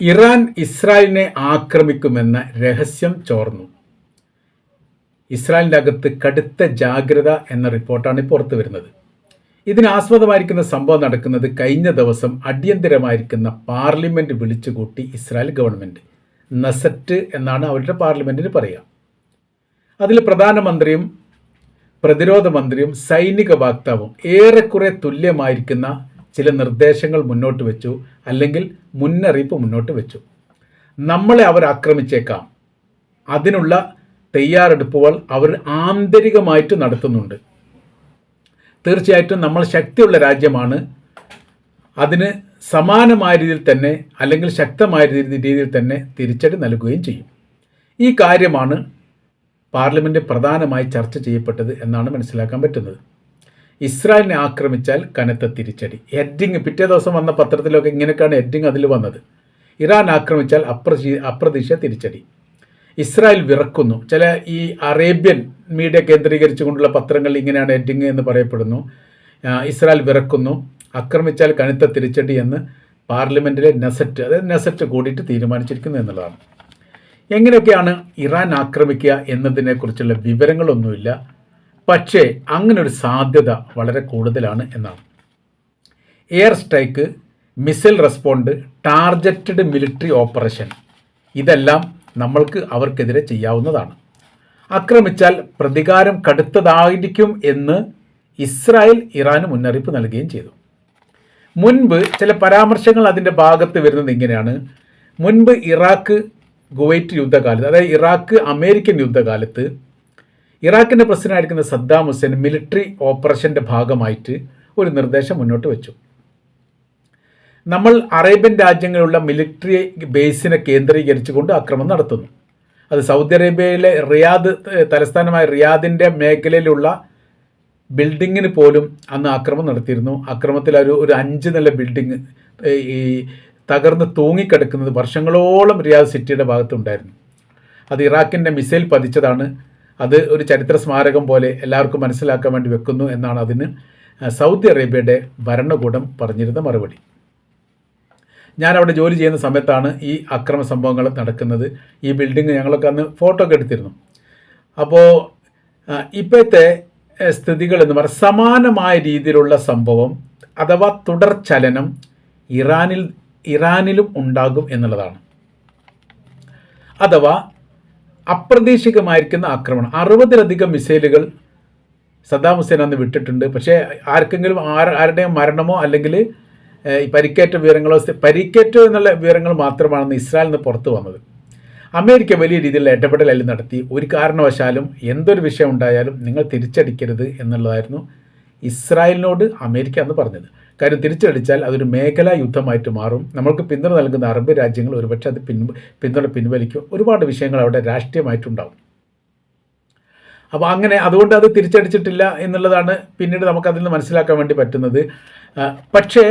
Iran ഇസ്രായേലിനെ ആക്രമിക്കുമെന്ന രഹസ്യം ചോർന്നു. ഇസ്രായേലിൻ്റെ അകത്ത് കടുത്ത ജാഗ്രത എന്ന റിപ്പോർട്ടാണ് പുറത്തു വരുന്നത്. ഇതിനാസ്പദമായിരിക്കുന്ന സംഭവം നടക്കുന്നത് കഴിഞ്ഞ ദിവസം അടിയന്തരമായിരിക്കുന്ന പാർലമെൻറ്റ് വിളിച്ചുകൂട്ടി ഇസ്രായേൽ ഗവൺമെൻറ്. നസറ്റ് എന്നാണ് അവരുടെ പാർലമെൻറ്റിന് പറയുക. അതിൽ പ്രധാനമന്ത്രിയും പ്രതിരോധ മന്ത്രിയും സൈനിക വക്താവും ഏറെക്കുറെ തുല്യമായിരിക്കുന്ന ചില നിർദ്ദേശങ്ങൾ മുന്നോട്ട് വെച്ചു, അല്ലെങ്കിൽ മുന്നറിയിപ്പ് മുന്നോട്ട് വെച്ചു. നമ്മളെ അവർ ആക്രമിച്ചേക്കാം, അതിനുള്ള തയ്യാറെടുപ്പുകൾ അവർ ആന്തരികമായിട്ട് നടത്തുന്നുണ്ട്. തീർച്ചയായിട്ടും നമ്മൾ ശക്തിയുള്ള രാജ്യമാണ്, അതിന് സമാനമായ രീതിയിൽ തന്നെ അല്ലെങ്കിൽ ശക്തമായ രീതിയിൽ തന്നെ തിരിച്ചടി നൽകുകയും ചെയ്യും. ഈ കാര്യമാണ് പാർലമെൻറ്റ് പ്രധാനമായി ചർച്ച ചെയ്യപ്പെട്ടത് എന്നാണ് മനസ്സിലാക്കാൻ പറ്റുന്നത്. ഇസ്രായേലിനെ ആക്രമിച്ചാൽ കനത്ത തിരിച്ചടി. ഹെഡിങ് പിറ്റേ ദിവസം വന്ന പത്രത്തിലൊക്കെ ഇങ്ങനെയൊക്കെയാണ് ഹെഡിങ് അതിൽ വന്നത്. ഇറാൻ ആക്രമിച്ചാൽ അപ്രതീക്ഷിത തിരിച്ചടി. ഇസ്രായേൽ വിറക്കുന്നു. ചില ഈ അറേബ്യൻ മീഡിയ കേന്ദ്രീകരിച്ചുകൊണ്ടുള്ള പത്രങ്ങളിൽ ഇങ്ങനെയാണ് ഹെഡിങ് എന്ന് പറയപ്പെടുന്നു. ഇസ്രായേൽ വിറക്കുന്നു, ആക്രമിച്ചാൽ കനത്ത തിരിച്ചടി എന്ന് പാർലമെൻറ്റിലെ നെസറ്റ് കൂടിയിട്ട് തീരുമാനിച്ചിരിക്കുന്നു എന്നുള്ളതാണ്. എങ്ങനെയൊക്കെയാണ് ഇറാൻ ആക്രമിക്കുക എന്നതിനെക്കുറിച്ചുള്ള വിവരങ്ങളൊന്നുമില്ല. പക്ഷേ അങ്ങനൊരു സാധ്യത വളരെ കൂടുതലാണ് എന്നാണ്. Air strike, missile respond, targeted military operation, ഇതെല്ലാം അവർക്കെതിരെ ചെയ്യാവുന്നതാണ്. ആക്രമിച്ചാൽ പ്രതികാരം കടുത്തതായിരിക്കും എന്ന് ഇസ്രായേൽ ഇറാന് മുന്നറിയിപ്പ് നൽകുകയും ചെയ്തു. മുൻപ് ചില പരാമർശങ്ങൾ അതിൻ്റെ ഭാഗത്ത് വരുന്നത് ഇങ്ങനെയാണ്. മുൻപ് ഇറാഖ് കുവൈറ്റ് യുദ്ധകാലത്ത്, അതായത് ഇറാഖ് അമേരിക്കൻ യുദ്ധകാലത്ത് ഇറാഖിൻ്റെ പ്രസിഡന്റായിരിക്കുന്ന സദ്ദാം ഹുസൈൻ മിലിറ്ററി ഓപ്പറേഷൻ്റെ ഭാഗമായിട്ട് ഒരു നിർദ്ദേശം മുന്നോട്ട് വെച്ചു. നമ്മൾ അറേബ്യൻ രാജ്യങ്ങളിലുള്ള മിലിറ്ററി ബേസിനെ കേന്ദ്രീകരിച്ചുകൊണ്ട് ആക്രമണം നടത്തുന്നു. അത് സൗദി അറേബ്യയിലെ റിയാദ്, തലസ്ഥാനമായ റിയാദിൻ്റെ മേഖലയിലുള്ള ബിൽഡിങ്ങിന് പോലും അന്ന് ആക്രമണം നടത്തിയിരുന്നു. ആക്രമണത്തിൽ ഒരു 5 നില ബിൽഡിങ് ഈ തകർന്ന് തൂങ്ങിക്കിടക്കുന്നത് വർഷങ്ങളോളം റിയാദ് സിറ്റിയുടെ ഭാഗത്തുണ്ടായിരുന്നു. അത് ഇറാഖിൻ്റെ മിസൈൽ പതിച്ചതാണ്. അത് ഒരു ചരിത്ര സ്മാരകം പോലെ എല്ലാവർക്കും മനസ്സിലാക്കാൻ വേണ്ടി വെക്കുന്നു എന്നാണ് അതിന് സൗദി അറേബ്യയുടെ ഭരണകൂടം പറഞ്ഞിരുന്ന മറുപടി. ഞാൻ അവിടെ ജോലി ചെയ്യുന്ന സമയത്താണ് ഈ അക്രമ സംഭവങ്ങൾ നടക്കുന്നത്. ഈ ബിൽഡിങ് ഞങ്ങളൊക്കെ അന്ന് ഫോട്ടോ ഒക്കെ എടുത്തിരുന്നു. അപ്പോൾ ഇപ്പോഴത്തെ സ്ഥിതികൾ എന്ന് പറഞ്ഞാൽ സമാനമായ രീതിയിലുള്ള സംഭവം അഥവാ തുടർചലനം ഇറാനിലും ഉണ്ടാകും എന്നുള്ളതാണ്. അഥവാ അപ്രതീക്ഷിതമായിരിക്കുന്ന ആക്രമണം. 60-ലധികം മിസൈലുകൾ സദ്ദാം ഹുസൈൻ അന്ന് വിട്ടിട്ടുണ്ട്. പക്ഷേ ആർക്കെങ്കിലും ആരുടെയും മരണമോ അല്ലെങ്കിൽ പരിക്കേറ്റ വിവരങ്ങളോ, പരിക്കേറ്റോ എന്നുള്ള വിവരങ്ങൾ മാത്രമാണെന്ന് ഇസ്രായേലിൽ നിന്ന് പുറത്തു വന്നത്. അമേരിക്ക വലിയ രീതിയിലുള്ള ഇടപെടൽ അതിൽ നടത്തി. ഒരു കാരണവശാലും എന്തൊരു വിഷയം ഉണ്ടായാലും നിങ്ങൾ തിരിച്ചടിക്കരുത് എന്നുള്ളതായിരുന്നു ഇസ്രായേലിനോട് അമേരിക്ക അന്ന് പറഞ്ഞത്. കാര്യം തിരിച്ചടിച്ചാൽ അതൊരു മേഖലാ യുദ്ധമായിട്ട് മാറും. നമ്മൾക്ക് പിന്തുണ നൽകുന്ന അറബ് രാജ്യങ്ങൾ ഒരുപക്ഷെ അത് പിന്തുണ പിൻവലിക്കും. ഒരുപാട് വിഷയങ്ങൾ അവിടെ രാഷ്ട്രീയമായിട്ടുണ്ടാവും. അപ്പോൾ അതുകൊണ്ട് അത് തിരിച്ചടിച്ചിട്ടില്ല എന്നുള്ളതാണ് പിന്നീട് നമുക്കതിൽ നിന്ന് മനസ്സിലാക്കാൻ വേണ്ടി പറ്റുന്നത്. പക്ഷേ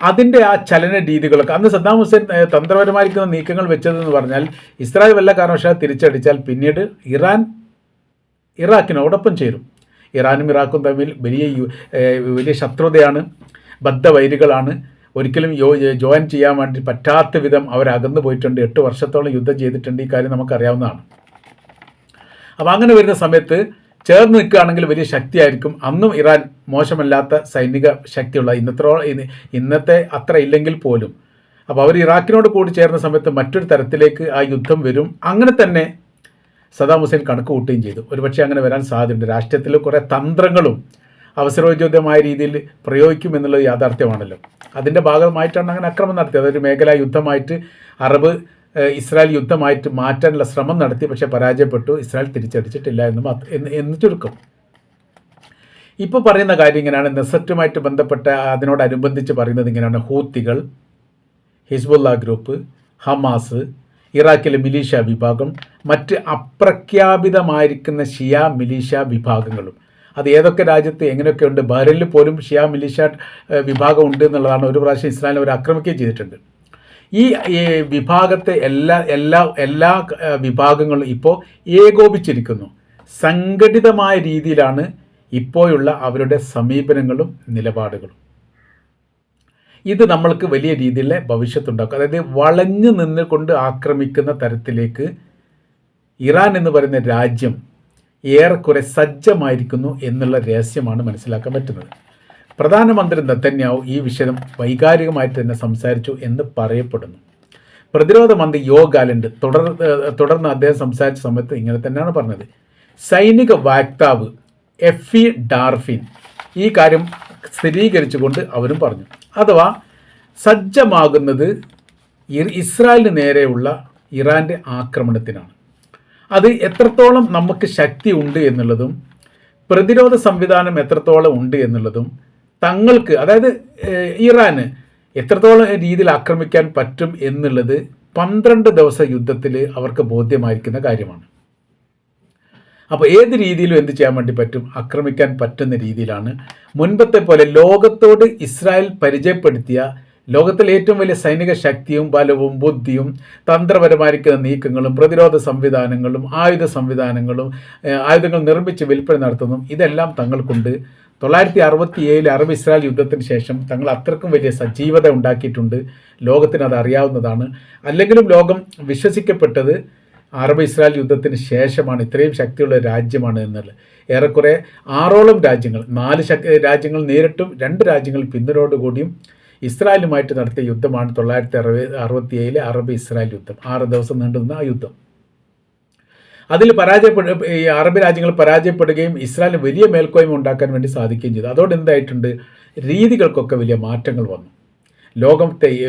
അതിൻ്റെ ആ ചലന രീതികളൊക്കെ അന്ന് സദ്ദാം ഹുസൈൻ തന്ത്രപരമായിരിക്കുന്ന നീക്കങ്ങൾ വെച്ചതെന്ന് പറഞ്ഞാൽ ഇസ്രായേൽ വല്ല കാരണവശാൽ തിരിച്ചടിച്ചാൽ പിന്നീട് ഇറാഖിനോടൊപ്പം ചേരും. ഇറാനും ഇറാഖും തമ്മിൽ വലിയ ശത്രുതയാണ്, ബദ്ധവൈരികളാണ്. ഒരിക്കലും ജോയിൻ ചെയ്യാൻ വേണ്ടി പറ്റാത്ത വിധം അവരകന്നു പോയിട്ടുണ്ട്. 8 വർഷത്തോളം യുദ്ധം ചെയ്തിട്ടുണ്ട്. ഈ കാര്യം നമുക്കറിയാവുന്നതാണ്. അപ്പോൾ അങ്ങനെ വരുന്ന സമയത്ത് ചേർന്ന് നിൽക്കുകയാണെങ്കിൽ വലിയ ശക്തിയായിരിക്കും. അന്നും ഇറാൻ മോശമല്ലാത്ത സൈനിക ശക്തിയുള്ള ഇന്നത്തെ അത്ര ഇല്ലെങ്കിൽ പോലും. അപ്പോൾ അവർ ഇറാഖിനോട് കൂടി ചേർന്ന സമയത്ത് മറ്റൊരു തരത്തിലേക്ക് ആ യുദ്ധം വരും. അങ്ങനെ തന്നെ സദ്ദാം ഹുസൈൻ കണക്ക് കൂട്ടുകയും ചെയ്തു. ഒരുപക്ഷെ അങ്ങനെ വരാൻ സാധ്യതയുണ്ട്. രാഷ്ട്രീയത്തിൽ കുറേ തന്ത്രങ്ങളും അവസരോചിതമായ രീതിയിൽ പ്രയോഗിക്കുമെന്നുള്ളത് യാഥാർത്ഥ്യമാണല്ലോ. അതിൻ്റെ ഭാഗമായിട്ടാണ് അങ്ങനെ ആക്രമണം നടത്തിയത്. അതൊരു മേഖലാ യുദ്ധമായിട്ട് ഇസ്രായേൽ യുദ്ധമായിട്ട് മാറ്റാനുള്ള ശ്രമം നടത്തി. പക്ഷേ പരാജയപ്പെട്ടു. ഇസ്രായേൽ തിരിച്ചടിച്ചിട്ടില്ല എന്ന് ചുരുക്കം. ഇപ്പോൾ പറയുന്ന കാര്യം ഇങ്ങനെയാണ്. നെസറ്റുമായിട്ട് ബന്ധപ്പെട്ട അതിനോടനുബന്ധിച്ച് പറയുന്നത് ഇങ്ങനെയാണ്. ഹൂത്തികൾ, ഹിസ്ബുള്ള ഗ്രൂപ്പ്, ഹമാസ്, ഇറാഖിലെ മിലീഷ്യ വിഭാഗം, മറ്റ് അപ്രഖ്യാപിതമായിരിക്കുന്ന ഷിയ മിലീഷ്യ വിഭാഗങ്ങളും. അത് ഏതൊക്കെ രാജ്യത്ത് എങ്ങനെയൊക്കെ ഉണ്ട്. ബഹ്റൈനിൽ പോലും ഷിയ മിലീഷ്യ വിഭാഗം ഉണ്ട് എന്നുള്ളതാണ്. ഒരു പ്രാവശ്യം ഇസ്രായേലിനെ അവർ ആക്രമിക്കുകയും ചെയ്തിട്ടുണ്ട്. ഈ വിഭാഗത്തെ എല്ലാ വിഭാഗങ്ങളും ഇപ്പോൾ ഏകോപിച്ചിരിക്കുന്നു. സംഘടിതമായ രീതിയിലാണ് ഇപ്പോഴുള്ള അവരുടെ സമീപനങ്ങളും നിലപാടുകളും. ഇത് നമ്മൾക്ക് വലിയ രീതിയിലുള്ള ഭവിഷ്യത്തുണ്ടാക്കും. അതായത് വളഞ്ഞു നിന്നുകൊണ്ട് ആക്രമിക്കുന്ന തരത്തിലേക്ക് ഇറാൻ എന്ന് പറയുന്ന രാജ്യം ഏറെക്കുറെ സജ്ജമായിരിക്കുന്നു എന്നുള്ള രഹസ്യമാണ് മനസ്സിലാക്കാൻ പറ്റുന്നത്. പ്രധാനമന്ത്രി നെതന്യാഹു ഈ വിഷയം വൈകാരികമായിട്ട് തന്നെ സംസാരിച്ചു എന്ന് പറയപ്പെടുന്നു. പ്രതിരോധ മന്ത്രി യോവ് ഗാലന്റ് തുടർന്ന് അദ്ദേഹം സംസാരിച്ച സമയത്ത് ഇങ്ങനെ തന്നെയാണ് പറഞ്ഞത്. സൈനിക വക്താവ് എഫി ഡാർഫിൻ ഈ കാര്യം സ്ഥിരീകരിച്ചുകൊണ്ട് അവരും പറഞ്ഞു. അഥവാ സജ്ജമാകുന്നത് ഇസ്രായേലിന് നേരെയുള്ള ഇറാൻ്റെ ആക്രമണത്തിനാണ്. അത് എത്രത്തോളം നമുക്ക് ശക്തി ഉണ്ട് എന്നുള്ളതും പ്രതിരോധ സംവിധാനം എത്രത്തോളം ഉണ്ട് എന്നുള്ളതും തങ്ങൾക്ക്, അതായത് ഇറാന് എത്രത്തോളം രീതിയിൽ ആക്രമിക്കാൻ പറ്റും എന്നുള്ളത് 12 ദിവസ യുദ്ധത്തിൽ അവർക്ക് ബോധ്യമായിരിക്കുന്ന കാര്യമാണ്. അപ്പോൾ ഏത് രീതിയിലും എന്ത് ചെയ്യാൻ വേണ്ടി പറ്റും, ആക്രമിക്കാൻ പറ്റുന്ന രീതിയിലാണ്. മുൻപത്തെ പോലെ ലോകത്തോട് ഇസ്രായേൽ പരിചയപ്പെടുത്തിയ ലോകത്തിലെ ഏറ്റവും വലിയ സൈനിക ശക്തിയും ബലവും ബുദ്ധിയും തന്ത്രപരമായിരിക്കുന്ന നീക്കങ്ങളും പ്രതിരോധ സംവിധാനങ്ങളും ആയുധ സംവിധാനങ്ങളും ആയുധങ്ങൾ നിർമ്മിച്ച് വിൽപ്പന നടത്തുന്നതും ഇതെല്ലാം തങ്ങൾക്കുണ്ട്. 1967 അറബ് ഇസ്രായേൽ യുദ്ധത്തിന് ശേഷം തങ്ങൾ അത്രക്കും വലിയ സജീവത ഉണ്ടാക്കിയിട്ടുണ്ട്. ലോകത്തിന് അത് അറിയാവുന്നതാണ്. അല്ലെങ്കിലും ലോകം വിശ്വസിക്കപ്പെട്ടത് അറബ് ഇസ്രായേൽ യുദ്ധത്തിന് ശേഷമാണ് ഇത്രയും ശക്തിയുള്ള രാജ്യമാണ് എന്നുള്ളത്. ഏറെക്കുറെ 6ഓളം രാജ്യങ്ങൾ, 4 രാജ്യങ്ങൾ നേരിട്ടും 2 രാജ്യങ്ങൾ പിന്തുണയോടുകൂടിയും ഇസ്രായേലുമായിട്ട് നടത്തിയ യുദ്ധമാണ് 1967 അറബ് ഇസ്രായേൽ യുദ്ധം. 6 ദിവസം നീണ്ടുനിന്ന ആ യുദ്ധം. അതിൽ ഈ അറബ് രാജ്യങ്ങൾ പരാജയപ്പെടുകയും ഇസ്രായേലിന് വലിയ മേൽക്കോയ്മ ഉണ്ടാക്കാൻ വേണ്ടി സാധിക്കുകയും ചെയ്തു. അതോടെ എന്തായിട്ടുണ്ട്, രീതികൾക്കൊക്കെ വലിയ മാറ്റങ്ങൾ വന്നു.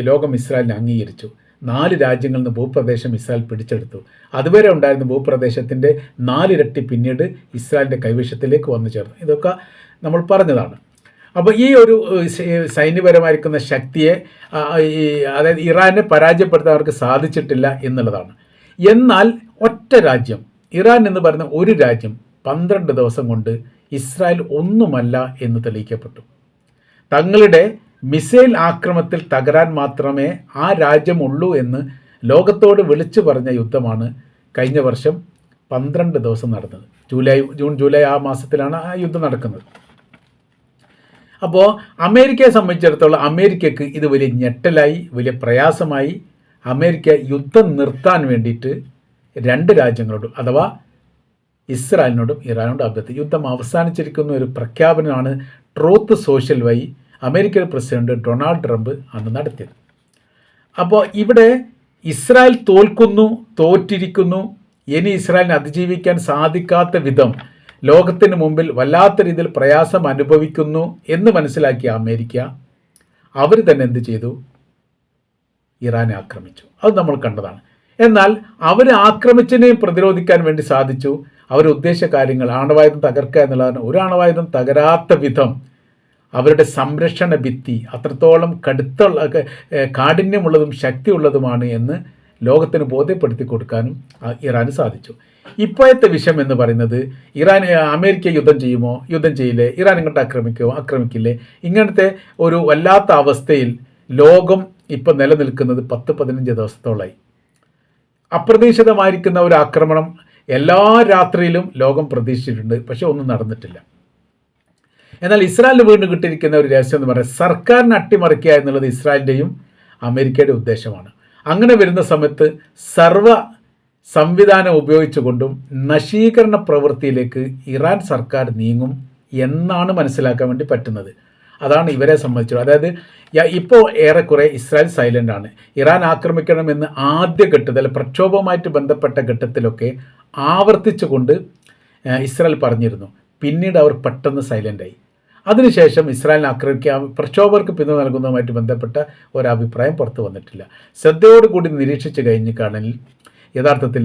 ലോകം ഇസ്രായേലിനെ അംഗീകരിച്ചു. 4 രാജ്യങ്ങളിൽ നിന്ന് ഭൂപ്രദേശം ഇസ്രായേൽ പിടിച്ചെടുത്തു. അതുവരെ ഉണ്ടായിരുന്ന ഭൂപ്രദേശത്തിൻ്റെ 4 ഇരട്ടി പിന്നീട് ഇസ്രായേലിൻ്റെ കൈവശത്തിലേക്ക് വന്നു ചേർന്നു. ഇതൊക്കെ നമ്മൾ പറഞ്ഞതാണ്. അപ്പോൾ ഈ ഒരു സൈന്യപരമായിരിക്കുന്ന ശക്തിയെ അതായത് ഇറാനെ പരാജയപ്പെടുത്താൻ അവർക്ക് സാധിച്ചിട്ടില്ല എന്നുള്ളതാണ്. എന്നാൽ ഒറ്റ രാജ്യം, ഇറാൻ എന്ന് പറയുന്ന ഒരു രാജ്യം 12 ദിവസം കൊണ്ട് ഇസ്രായേൽ ഒന്നുമല്ല എന്ന് തെളിയിക്കപ്പെട്ടു. തങ്ങളുടെ മിസൈൽ ആക്രമണത്തിൽ തകരാൻ മാത്രമേ ആ രാജ്യമുള്ളൂ എന്ന് ലോകത്തോട് വിളിച്ചു പറഞ്ഞ യുദ്ധമാണ് കഴിഞ്ഞ വർഷം 12 ദിവസം നടന്നത്. ജൂൺ ജൂലൈ ആ മാസത്തിലാണ് ആ യുദ്ധം നടക്കുന്നത്. അപ്പോൾ അമേരിക്കയെ സംബന്ധിച്ചിടത്തോളം അമേരിക്കക്ക് ഇത് വലിയ ഞെട്ടലായി, വലിയ പ്രയാസമായി. അമേരിക്ക യുദ്ധം നിർത്താൻ വേണ്ടിയിട്ട് 2 രാജ്യങ്ങളോടും അഥവാ ഇസ്രായേലിനോടും ഇറാനോടും അഭ്യർത്ഥിച്ചു. യുദ്ധം അവസാനിച്ചിരിക്കുന്ന ഒരു പ്രഖ്യാപനമാണ് ട്രൂത്ത് സോഷ്യൽ വഴി അമേരിക്കൻ പ്രസിഡന്റ് ഡൊണാൾഡ് ട്രംപ് അന്ന് നടത്തിയത്. അപ്പോൾ ഇവിടെ ഇസ്രായേൽ തോറ്റിരിക്കുന്നു, ഇനി ഇസ്രായേലിനെ അതിജീവിക്കാൻ സാധിക്കാത്ത വിധം ലോകത്തിന് മുമ്പിൽ വല്ലാത്ത രീതിയിൽ പ്രയാസം അനുഭവിക്കുന്നു എന്ന് മനസ്സിലാക്കിയ അമേരിക്ക അവർ തന്നെ എന്ത് ചെയ്തു, ഇറാനെ ആക്രമിച്ചു. അത് നമ്മൾ കണ്ടതാണ്. എന്നാൽ അവർ ആക്രമിച്ചതിനെയും പ്രതിരോധിക്കാൻ വേണ്ടി സാധിച്ചു. അവർ ഉദ്ദേശ കാര്യങ്ങൾ ആണവായുധം തകർക്കുക എന്നുള്ളതാണ്. ഒരു ആണവായുധം തകരാത്ത വിധം അവരുടെ സംരക്ഷണ ഭിത്തി അത്രത്തോളം കാഠിന്യമുള്ളതും ശക്തിയുള്ളതുമാണ് എന്ന് ലോകത്തിന് ബോധ്യപ്പെടുത്തി കൊടുക്കാനും ഇറാന് സാധിച്ചു. ഇപ്പോഴത്തെ വിഷയം എന്ന് പറയുന്നത് അമേരിക്ക യുദ്ധം ചെയ്യില്ലേ, ഇറാൻ ഇങ്ങോട്ട് ആക്രമിക്കില്ലേ, ഇങ്ങനത്തെ ഒരു വല്ലാത്ത അവസ്ഥയിൽ ലോകം ഇപ്പം നിലനിൽക്കുന്നത് 10-15 ദിവസത്തോളമായി. അപ്രതീക്ഷിതമായിരിക്കുന്ന ഒരു ആക്രമണം എല്ലാ രാത്രിയിലും ലോകം പ്രതീക്ഷിച്ചിട്ടുണ്ട്, പക്ഷെ ഒന്നും നടന്നിട്ടില്ല. എന്നാൽ ഇസ്രായേലിന് വീണ്ടും കിട്ടിയിരിക്കുന്ന ഒരു രഹസ്യം എന്ന് പറയുന്നത് സർക്കാരിനെ അട്ടിമറിക്കുക എന്നുള്ളത് ഇസ്രായേലിൻ്റെയും അമേരിക്കയുടെ ഉദ്ദേശമാണ്. അങ്ങനെ വരുന്ന സമയത്ത് സർവ്വ സംവിധാനം ഉപയോഗിച്ചുകൊണ്ടും നശീകരണ പ്രവൃത്തിയിലേക്ക് ഇറാൻ സർക്കാർ നീങ്ങും എന്നാണ് മനസ്സിലാക്കാൻ വേണ്ടി പറ്റുന്നത്. അതാണ് ഇവരെ സംബന്ധിച്ചത്. അതായത് ഇപ്പോൾ ഏറെക്കുറെ ഇസ്രായേൽ സൈലൻ്റ് ആണ്. ഇറാൻ ആക്രമിക്കണമെന്ന് ആദ്യ ഘട്ടത്തിൽ പ്രക്ഷോഭവുമായിട്ട് ബന്ധപ്പെട്ട ഘട്ടത്തിലൊക്കെ ആവർത്തിച്ചുകൊണ്ട് ഇസ്രായേൽ പറഞ്ഞിരുന്നു. പിന്നീട് അവർ പെട്ടെന്ന് സൈലൻ്റായി. അതിനുശേഷം ഇസ്രായേലിനെ ആക്രമിക്കാൻ പ്രക്ഷോഭകർക്ക് പിന്തുണ നൽകുന്നതുമായിട്ട് ബന്ധപ്പെട്ട ഒരഭിപ്രായം പുറത്തു വന്നിട്ടില്ല. ശ്രദ്ധയോടുകൂടി നിരീക്ഷിച്ച് കഴിഞ്ഞിട്ടാണെങ്കിൽ യഥാർത്ഥത്തിൽ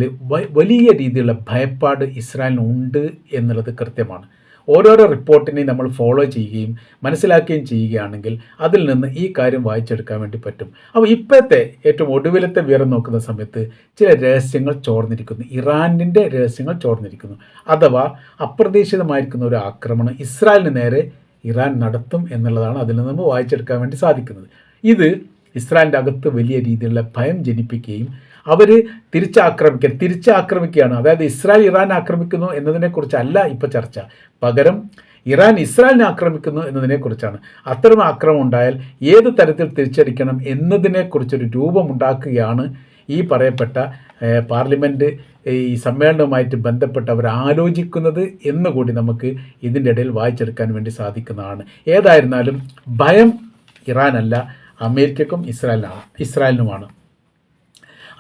വലിയ രീതിയിലുള്ള ഭയപ്പാട് ഇസ്രായേലിനുണ്ട് എന്നുള്ളത് കൃത്യമാണ്. ഓരോരോ റിപ്പോർട്ടിനെയും നമ്മൾ ഫോളോ ചെയ്യുകയും മനസ്സിലാക്കുകയും ചെയ്യുകയാണെങ്കിൽ അതിൽ നിന്ന് ഈ കാര്യം വായിച്ചെടുക്കാൻ വേണ്ടി പറ്റും. അപ്പോൾ ഇപ്പോഴത്തെ ഏറ്റവും ഒടുവിലത്തെ വിവരം നോക്കുന്ന സമയത്ത് ചില രഹസ്യങ്ങൾ ചോർന്നിരിക്കുന്നു, ഇറാനിൻ്റെ രഹസ്യങ്ങൾ ചോർന്നിരിക്കുന്നു. അഥവാ അപ്രതീക്ഷിതമായിരിക്കുന്ന ഒരു ആക്രമണം ഇസ്രായേലിന് നേരെ ഇറാൻ നടത്തും എന്നുള്ളതാണ് അതിൽ നിന്ന് വായിച്ചെടുക്കാൻ വേണ്ടി സാധിക്കുന്നത്. ഇത് ഇസ്രായേലിൻ്റെ അകത്ത് വലിയ രീതിയിലുള്ള ഭയം ജനിപ്പിക്കുകയും അവർ തിരിച്ചാക്രമിക്കുകയാണ്. അതായത് ഇസ്രായേൽ ഇറാൻ ആക്രമിക്കുന്നു എന്നതിനെക്കുറിച്ചല്ല ഇപ്പോൾ ചർച്ച, പകരം ഇറാൻ ഇസ്രായേലിനെ ആക്രമിക്കുന്നു എന്നതിനെക്കുറിച്ചാണ്. അത്തരം ആക്രമണം ഉണ്ടായാൽ ഏത് തരത്തിൽ തിരിച്ചടിക്കണം എന്നതിനെക്കുറിച്ചൊരു രൂപമുണ്ടാക്കുകയാണ് ഈ പറയപ്പെട്ട പാർലമെൻറ്റ് ഈ സമ്മേളനവുമായിട്ട് ബന്ധപ്പെട്ട് അവർ ആലോചിക്കുന്നത് എന്നുകൂടി നമുക്ക് ഇതിൻ്റെ ഇടയിൽ വായിച്ചെടുക്കാൻ വേണ്ടി സാധിക്കുന്നതാണ്. ഏതായിരുന്നാലും ഭയം ഇറാനല്ല, അമേരിക്കക്കും ഇസ്രായേലിനുമാണ്.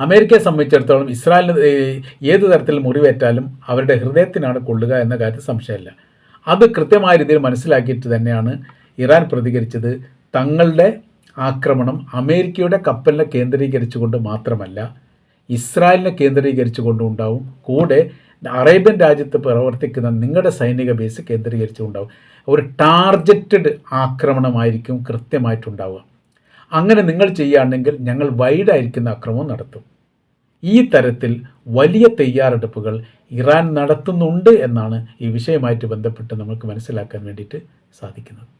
അമേരിക്കയെ സംബന്ധിച്ചിടത്തോളം ഇസ്രായേലിന് ഏത് തരത്തിൽ മുറിവേറ്റാലും അവരുടെ ഹൃദയത്തിനാണ് കൊള്ളുക എന്ന കാര്യത്തിൽ സംശയമില്ല. അത് കൃത്യമായ രീതിയിൽ മനസ്സിലാക്കിയിട്ട് തന്നെയാണ് ഇറാൻ പ്രതികരിച്ചത്. തങ്ങളുടെ ആക്രമണം അമേരിക്കയുടെ കപ്പലിനെ കേന്ദ്രീകരിച്ചുകൊണ്ട് മാത്രമല്ല, ഇസ്രായേലിനെ കേന്ദ്രീകരിച്ചുകൊണ്ടും ഉണ്ടാവും, കൂടെ അറേബ്യൻ രാജ്യത്ത് പ്രവർത്തിക്കുന്ന നിങ്ങളുടെ സൈനിക ബേസ് കേന്ദ്രീകരിച്ചുകൊണ്ടാവും. ഒരു ടാർഗറ്റഡ് ആക്രമണമായിരിക്കും കൃത്യമായിട്ടുണ്ടാവുക. അങ്ങനെ നിങ്ങൾ ചെയ്യുകയാണെങ്കിൽ ഞങ്ങൾ വൈഡായിരിക്കുന്ന ആക്രമണം നടത്തും. ഈ തരത്തിൽ വലിയ തയ്യാറെടുപ്പുകൾ ഇറാൻ നടത്തുന്നുണ്ട് എന്നാണ് ഈ വിഷയമായിട്ട് ബന്ധപ്പെട്ട് നമുക്ക് മനസ്സിലാക്കാൻ വേണ്ടിയിട്ട് സാധിക്കുന്നത്.